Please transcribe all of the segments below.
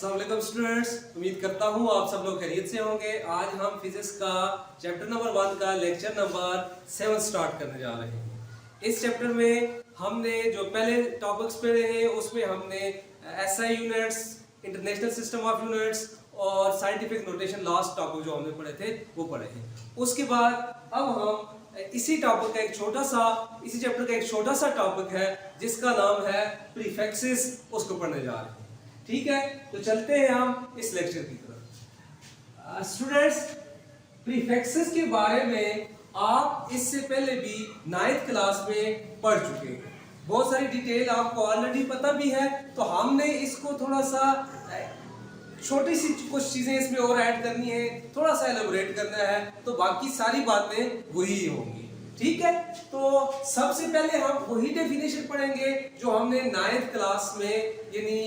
अस्सलाम वालेकुम स्टूडेंट्स, उम्मीद करता हूँ आप सब लोग खैरियत से होंगे। आज हम फिजिक्स का चैप्टर नंबर 1 का लेक्चर नंबर 7 स्टार्ट करने जा रहे हैं। इस चैप्टर में हमने जो पहले टॉपिक्स पढ़े हैं उसमें हमने SI units, international system of units और साइंटिफिक नोटेशन लास्ट टॉपिक जो हमने पढ़े थे वो पढ़े हैं। उसके बाद अब हम इसी टॉपिक का इसी चैप्टर का एक छोटा सा टॉपिक है जिसका नाम है प्रीफिक्सेस, उसको पढ़ने जा रहे हैं। ठीक है, तो चलते हैं हम इस लेक्चर की तरफ। स्टूडेंट्स, प्रीफिक्सेस के बारे में आप इससे पहले भी 9th क्लास में पढ़ चुके हैं। बहुत सारी डिटेल आपको ऑलरेडी पता भी है, तो हमने इसको थोड़ा सा छोटी सी कुछ चीजें इसमें और ऐड करनी है, थोड़ा सा एलेबोरेट करना है, तो बाकी सारी बातें वही होंगी। ठीक है, तो सबसे पहले हम वही डेफिनेशन पढ़ेंगे जो हमने 9th क्लास में यानी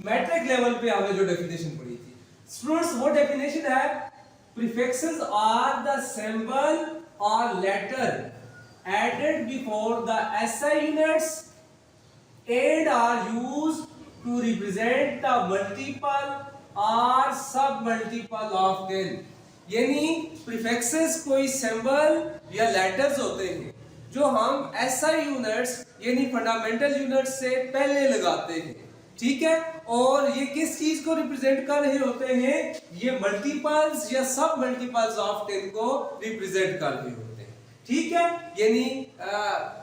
मैट्रिक लेवल पे हमने जो डेफिनेशन पढ़ी थी। स्टूडेंट्स, वो डेफिनेशन है प्रीफिक्सेस आर द सिंबल और letter added before the SI units and are used to represent the multiple or sub multiple of 10। यानी प्रीफिक्सेस कोई सिंबल या लेटर्स होते हैं जो हम एसआई यूनिट्स यानी फंडामेंटल यूनिट्स से पहले लगाते हैं। ठीक है, और ये किस चीज को रिप्रेजेंट कर रहे होते हैं? ये मल्टीपल्स या सब मल्टीपल्स ऑफ 10 को रिप्रेजेंट कर रहे होते हैं। ठीक है, यानी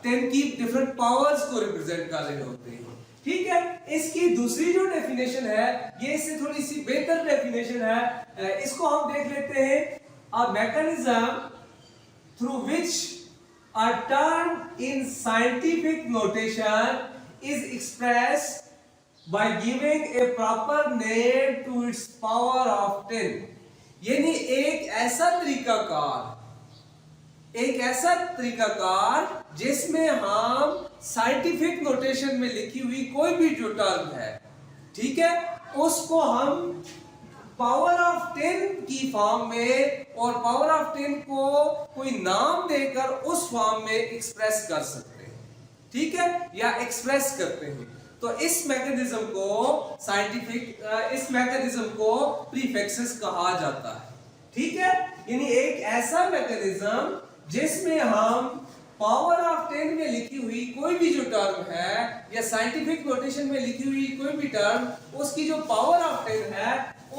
10 की डिफरेंट पावर्स को रिप्रेजेंट कर रहे होते हैं। ठीक है, इसकी दूसरी जो डेफिनेशन है ये इससे थोड़ी सी बेहतर डेफिनेशन है। इसको हम देख लेते हैं। A mechanism through which a term in scientific notation is expressed by giving a proper name to its power of 10। यानी एक ऐसा तरीकाकार जिसमें हम साइंटिफिक नोटेशन में लिखी हुई कोई भी जो टर्म है, ठीक है, उसको हम पावर ऑफ 10 की फॉर्म में और पावर ऑफ 10 को कोई नाम देकर उस फॉर्म में एक्सप्रेस कर सकते हैं। ठीक है, या एक्सप्रेस करते हैं। तो इस मैकेनिज्म को प्रीफिक्सेस कहा जाता है। ठीक है, यानी एक ऐसा मैकेनिज्म जिसमें हम पावर ऑफ 10 में लिखी हुई कोई भी जो टर्म है या साइंटिफिक नोटेशन में लिखी हुई कोई भी टर्म, उसकी जो पावर ऑफ 10 है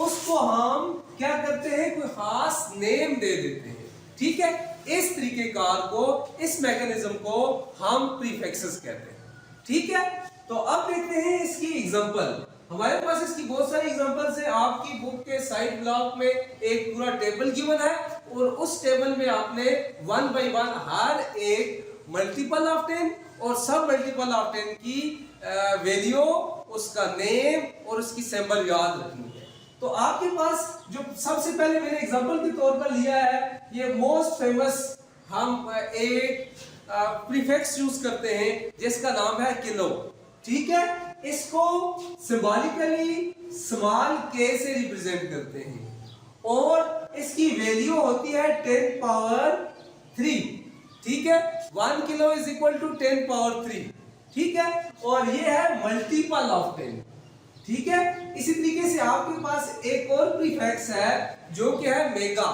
उसको हम क्या करते हैं? कोई खास नेम दे देते हैं। ठीक है, इस तरीकेकार को, इस मैकेनिज्म को हम प्रीफिक्सेस कहते हैं। ठीक है, तो अब देखते हैं इसकी एग्जांपल। हमारे पास इसकी बहुत सारी एग्जांपल्स है। आपकी बुक के साइड ब्लॉक में एक पूरा टेबल गिवन है और उस टेबल में आपने 1 by 1 हर एक मल्टीपल ऑफ 10 और सब मल्टीपल ऑफ 10 की वैल्यू, उसका नेम और उसकी सिंबल याद रखनी है। तो आपके पास जो सबसे पहले मैंने एग्जांपल के तौर पर लिया है, ये मोस्ट फेमस हम एक प्रीफिक्स यूज करते हैं जिसका नाम है किलो। ठीक है, इसको सिंबॉलिकली स्मॉल के से रिप्रेजेंट करते हैं और इसकी वैल्यू होती है 10 पावर 3। ठीक है, 1 kilo is equal to 10 power 3। ठीक है, और ये है मल्टीपल ऑफ 10। ठीक है, इसी तरीके से आपके पास एक और प्रीफिक्स है जो कि है मेगा।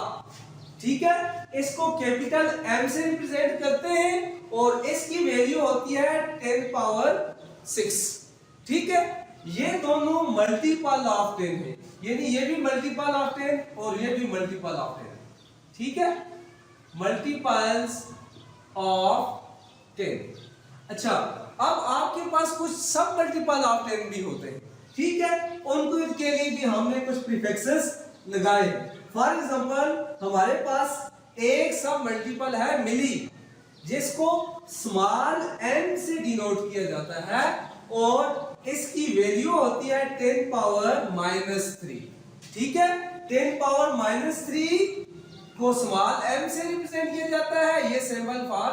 ठीक है, इसको कैपिटल M से रिप्रेजेंट करते हैं और इसकी वैल्यू होती है 10 पावर 6। ठीक है, ये दोनों मल्टीपल ऑफ 10 है, यानी ये भी मल्टीपल ऑफ 10 और ये भी मल्टीपल ऑफ 10। ठीक है, मल्टीपल्स ऑफ 10। अच्छा, अब आपके पास कुछ सब मल्टीपल ऑफ 10 भी होते हैं। ठीक है, उनको के लिए भी हमने कुछ प्रीफिक्सेस लगाए। फॉर एग्जांपल, हमारे पास एक सब मल्टीपल है मिली, जिसको स्मॉल m से डिनोट किया जाता है और इसकी वैल्यू होती है 10 पावर -3। ठीक है, 10 पावर -3 को स्मॉल m से रिप्रेजेंट किया जाता है। ये सिंबल फॉर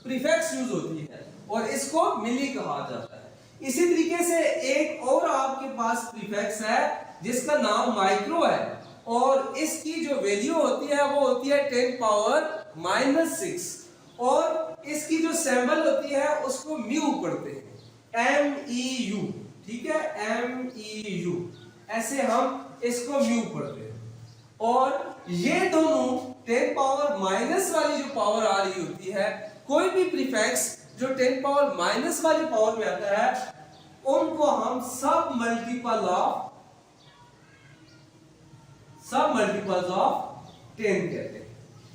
प्रीफिक्स यूज होती है और इसको मिली कहा जाता है। इसी तरीके से एक और आपके पास प्रीफिक्स है जिसका नाम माइक्रो है और इसकी जो वैल्यू होती है वो होती है 10 पावर -6 और इसकी जो सिंबल होती है उसको म्यू पढ़ते हैं, MEU। ठीक है, MEU। ऐसे हम इसको म्यू पढ़ते हैं। और ये दोनों 10 पावर माइनस वाली जो पावर आ रही होती है, कोई भी प्रीफिक्स जो 10 पावर माइनस वाली पावर में आता है उनको हम सब मल्टीपल्स ऑफ 10 कहते हैं।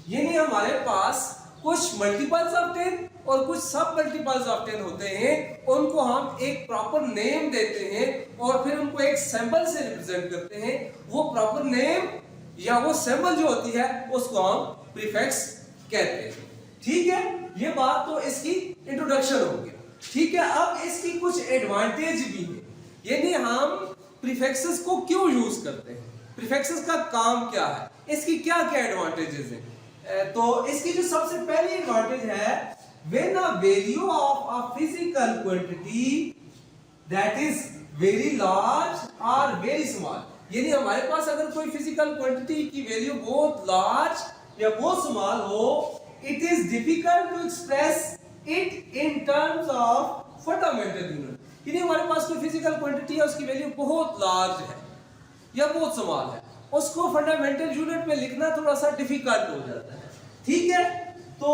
यानी हमारे पास कुछ मल्टीपल्स ऑफ 10 और कुछ सब मल्टीपल्स ऑफ 10 होते हैं, उनको हम एक प्रॉपर नेम देते हैं और फिर उनको एक सिंबल से रिप्रेजेंट करते हैं। वो प्रॉपर नेम या वो सिंबल जो होती है उसको हम प्रीफिक्स कहते हैं। ठीक है, ये बात तो इसकी इंट्रोडक्शन हो गया। ठीक है, अब इसकी कुछ एडवांटेज भी है, यानी हम प्रीफिक्सेस को क्यों यूज करते हैं, प्रीफिक्सेस का काम क्या है, इसकी क्या क्या एडवांटेजेस हैं। तो इसकी जो सबसे पहली एडवांटेज है, when a value of a physical quantity that is very large और वेरी स्मॉल, यानी हमारे पास अगर कोई फिजिकल क्वांटिटी की वैल्यू बहुत लार्ज या बहुत स्मॉल हो, it is difficult to express it in terms of fundamental unit. यानी हमारे पास कोई फिजिकल क्वांटिटी है, उसकी वैल्यू बहुत लार्ज है या बहुत स्मॉल है, उसको फंडामेंटल यूनिट में लिखना थोड़ा सा डिफिकल्ट हो जाता है। ठीक है, तो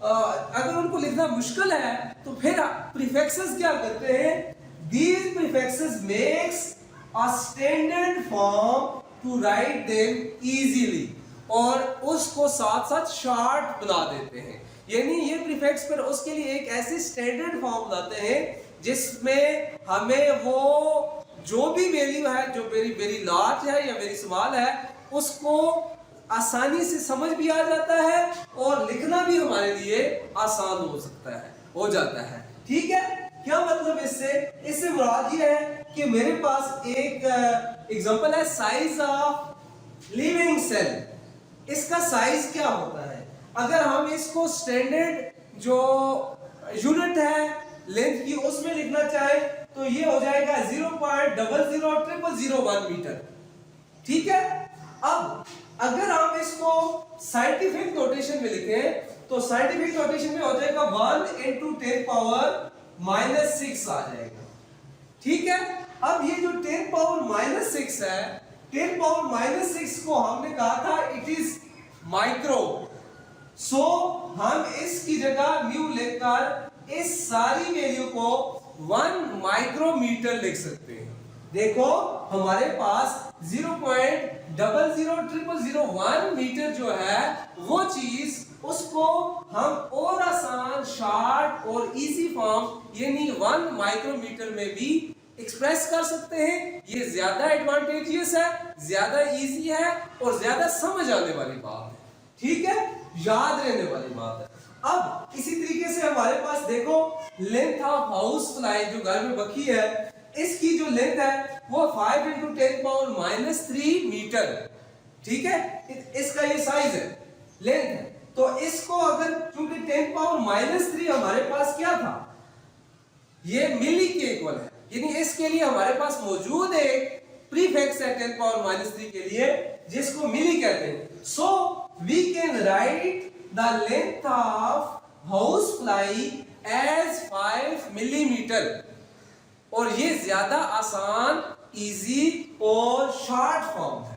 अगर उनको लिखना मुश्किल है तो फिर प्रीफिक्सेस क्या करते हैं, these prefixes makes a standard form to write them easily, और उसको साथ साथ शॉर्ट बना देते हैं। यानी ये प्रीफिक्स फिर उसके लिए एक ऐसी स्टैंडर्ड फॉर्म बनाते हैं जिसमें हमें वो जो भी वैल्यू है जो वेरी वेरी लार्ज है या वेरी स्मॉल है उसको आसानी से समझ भी आ जाता है और लिखना भी हमारे लिए आसान हो जाता है। ठीक है, क्या मतलब इससे मुराद ये है कि मेरे पास एक एग्जांपल है, साइज ऑफ लिविंग सेल। इसका साइज क्या होता है, अगर हम इसको स्टैंडर्ड जो यूनिट है लेंथ की उसमें लिखना चाहे तो ये हो जाएगा 0.00001 मीटर। ठीक है, अब अगर हम इसको साइंटिफिक नोटेशन में लिखें तो साइंटिफिक नोटेशन में हो जाएगा 1 × 10 पावर -6 आ जाएगा। ठीक है, अब ये जो 10 पावर -6 है, 10 पावर -6 को हमने कहा था इट इज माइक्रो, सो हम इसकी जगह म्यू लेकर इस सारी वैल्यू को 1 माइक्रोमीटर लिख सकते हैं। देखो हमारे पास 0.00001 मीटर जो है वो चीज, उसको हम और आसान, शॉर्ट और इजी फॉर्म यानी 1 माइक्रोमीटर में भी एक्सप्रेस कर सकते हैं। ये ज्यादा एडवांटेजियस है, ज्यादा इजी है और ज्यादा समझ आने वाली बात है। ठीक है, याद रहने वाली बात है। अब इसी तरीके से हमारे पास देखो लेंथ ऑफ हाउस फ्लाई जो घर में बखी है, इसकी जो लेंथ है वो 5 × 10 पावर -3 मीटर। ठीक है, इसका ये साइज है, लेंथ है। तो इसको अगर चूंकि 10 पावर -3 हमारे पास क्या था, ये मिली के इक्वल है, यानी इसके लिए हमारे पास मौजूद एक प्रीफिक्स है 10 पावर -3 के लिए जिसको मिली कहते हैं। So we can write the length of house fly as 5 millimetre, और ये ज्यादा आसान, इजी और शॉर्ट फॉर्म है।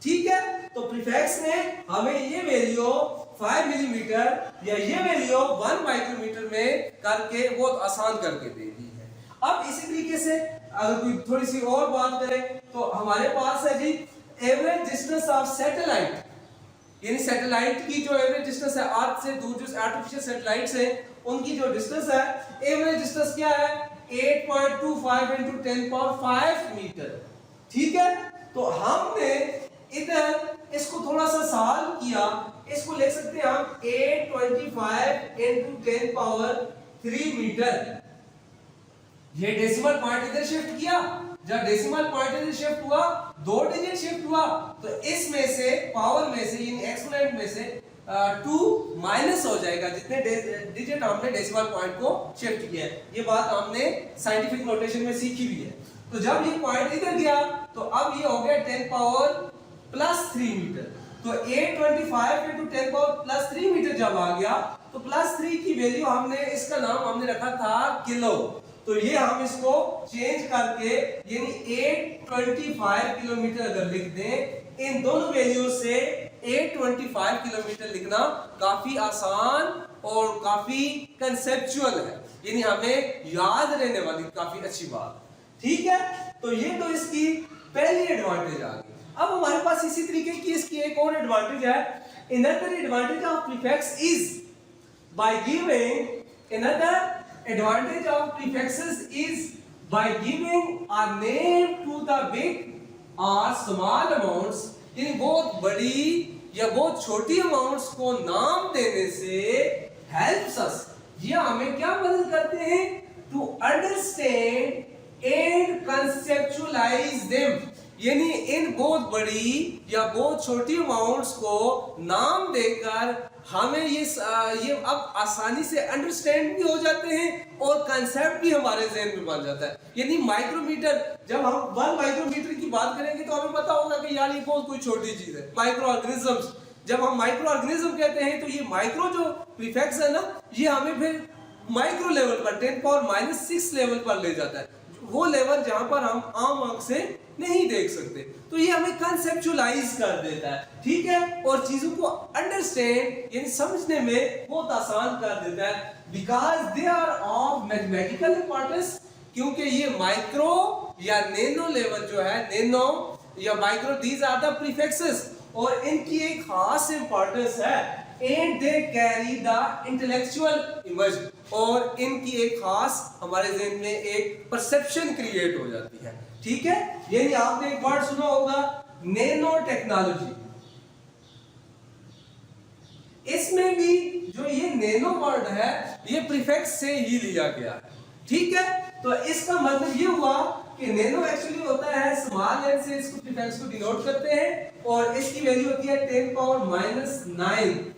ठीक है, तो प्रीफिक्स ने हमें ये वैल्यू 5 मिलीमीटर या ये वैल्यू 1 माइक्रोमीटर में करके बहुत आसान करके दे दी है। अब इसी तरीके से अगर कोई थोड़ी सी और बात करें तो हमारे पास है जी एवरेज डिस्टेंस ऑफ सैटेलाइट, यानी सैटेलाइट की जो एवरेज डिस्टेंस है अर्थ से दूर जो आर्टिफिशियल सैटेलाइट्स हैं उनकी जो डिस्टेंस है, एवरेज डिस्टेंस क्या है 8.25 × 10 पावर 5 मीटर। ठीक है, तो हमने इधर इसको थोड़ा सा सॉल्व किया, इसको लिख सकते हैं हम 825 × 10 पावर 3 मीटर। ये डेसिमल पॉइंट इधर शिफ्ट किया, जब डेसिमल पॉइंट इधर शिफ्ट हुआ 2 डिजिट शिफ्ट हुआ तो इसमें से पावर में से यानी एक्सपोनेंट में से 2 माइनस हो जाएगा जितने डिजिट हमने डेसिमल पॉइंट को शिफ्ट किया है। ये बात हमने साइंटिफिक नोटेशन में सीखी भी है। तो जब ये पॉइंट इधर गया तो अब ये हो गया 10 पावर +3 मीटर। तो 825 × 10 पावर +3 मीटर जब आ गया तो +3 की वैल्यू हमने, इसका नाम हमने रखा था किलो, तो ये हम इसको चेंज करके यानी 825 किलोमीटर अगर लिख दें, इन दोनों वैल्यू से 825 किलोमीटर लिखना काफी आसान और काफी कंसेप्चुअल है, यानी हमें याद रहने वाली काफी अच्छी बात। ठीक है, तो ये तो इसकी पहली एडवांटेज आ गई। अब हमारे पास इसी तरीके की इसकी एक और एडवांटेज है। Another advantage of prefix is by giving another advantage of prefixes is by giving a name to the big और स्मॉल अमाउंट्स, यानी बहुत बड़ी या बहुत छोटी अमाउंट्स को नाम देने से हेल्प्स अस, ये हमें क्या मदद करते हैं, to understand and conceptualize them, यानी इन बहुत बड़ी या बहुत छोटी अमाउंट्स को नाम देकर हमें ये अब आसानी से अंडरस्टैंड भी हो जाते हैं और कंसेप्ट भी हमारे जहन में बन जाता है। यानी माइक्रोमीटर, जब हम 1 माइक्रोमीटर की बात करेंगे तो हमें पता होगा कि यार ये बहुत कोई छोटी चीज है। माइक्रो ऑर्गेनिजम्स, जब हम माइक्रो ऑर्गेनिज्म कहते हैं तो ये माइक्रो जो प्रीफिक्स है ना, ये हमें फिर माइक्रो लेवल पर 10⁻⁶ लेवल पर ले जाता है, वो लेवल जहां पर हम आम आंख से नहीं देख सकते। तो ये हमें कंसेप्चुअलाइज कर देता है, ठीक है, और चीजों को अंडरस्टैंड यानी समझने में बहुत आसान कर देता है। Because they are of mathematical importance, क्योंकि ये माइक्रो या नैनो लेवल जो है, नैनो या micro, these are the prefixes, और इनकी एक खास इंपॉर्टेंस है। And they carry the intellectual image, और इनकी एक खास हमारे जहन में एक परसेप्शन क्रिएट हो जाती है। ठीक है, यानी आपने एक वर्ड सुना होगा नैनो टेक्नोलॉजी, इसमें भी जो ये नैनो वर्ड है ये प्रीफिक्स से ही लिया गया है। ठीक है, तो इसका मतलब ये हुआ कि नैनो एक्चुअली होता है स्मॉल एन से इसको प्रीफिक्स को डिनोट करते हैं, और इसकी वैल्यू होती है 10⁻⁹।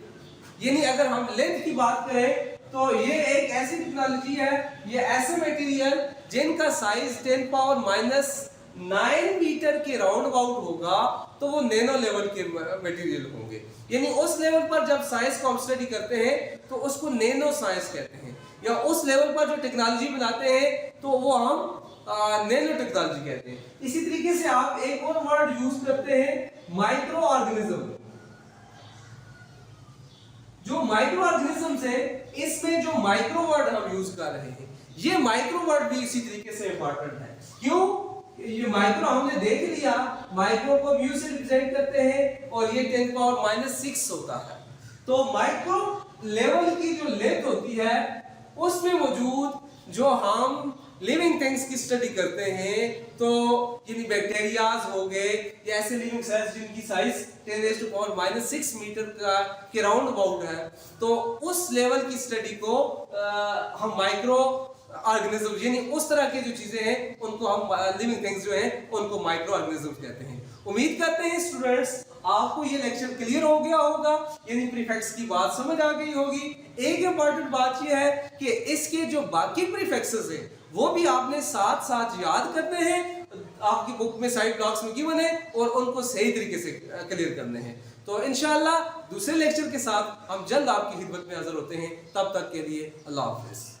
यानी अगर हम लेंथ की बात करें तो ये एक ऐसी टेक्नोलॉजी है, ये ऐसे मटेरियल जिनका साइज 10⁻⁹ मीटर के राउंड अबाउट होगा तो वो नैनो लेवल के मटेरियल होंगे। यानी उस लेवल पर जब साइंस को हम स्टडी करते हैं तो उसको नैनो साइंस कहते हैं, या उस लेवल पर जो टेक्नोलॉजी बनाते हैं तो वो हम नैनो टेक्नोलॉजी कहते हैं। इसी तरीके से आप एक और वर्ड यूज करते हैं माइक्रो ऑर्गेनिज्म। जो माइक्रो ऑर्गेनिज्म है, इसमें जो माइक्रो वर्ड हम यूज कर रहे हैं, ये माइक्रो वर्ड भी इसी तरीके से इंपॉर्टेंट है। क्यों? ये माइक्रो हमने देख लिया, माइक्रो को म्यू से रिप्रेजेंट करते हैं और ये 10⁻⁶ होता है। तो माइक्रो लेवल की जो लेंथ होती है उसमें मौजूद जो हम लिविंग थिंग्स की स्टडी करते हैं, तो यानी बैक्टीरियाज हो गए या ऐसे लिविंग सेल्स जिनकी साइज 10⁻⁶ मीटर का के राउंड अबाउट है, तो उस लेवल की स्टडी को हम माइक्रो ऑर्गेनिज्म, यानी उस तरह की जो चीजें हैं उनको हम लिविंग थिंग्स जो हैं उनको माइक्रो ऑर्गेनिज्म कहते हैं। उम्मीद करते हैं स्टूडेंट्स आपको ये लेक्चर क्लियर हो गया होगा, यानी प्रीफिक्स की बात समझ आ गई होगी। एक इंपॉर्टेंट बात ये है कि इसके जो बाकी प्रीफिक्सेस हैं वो भी आपने साथ साथ याद करने हैं, आपकी बुक में साइड ब्लॉक्स में गिवन है, और उनको सही तरीके से क्लियर करने हैं। तो इंशाल्लाह दूसरे लेक्चर के साथ हम जल्द आपकी खिदमत में हाजिर होते हैं। तब तक के लिए अल्लाह हाफिज़।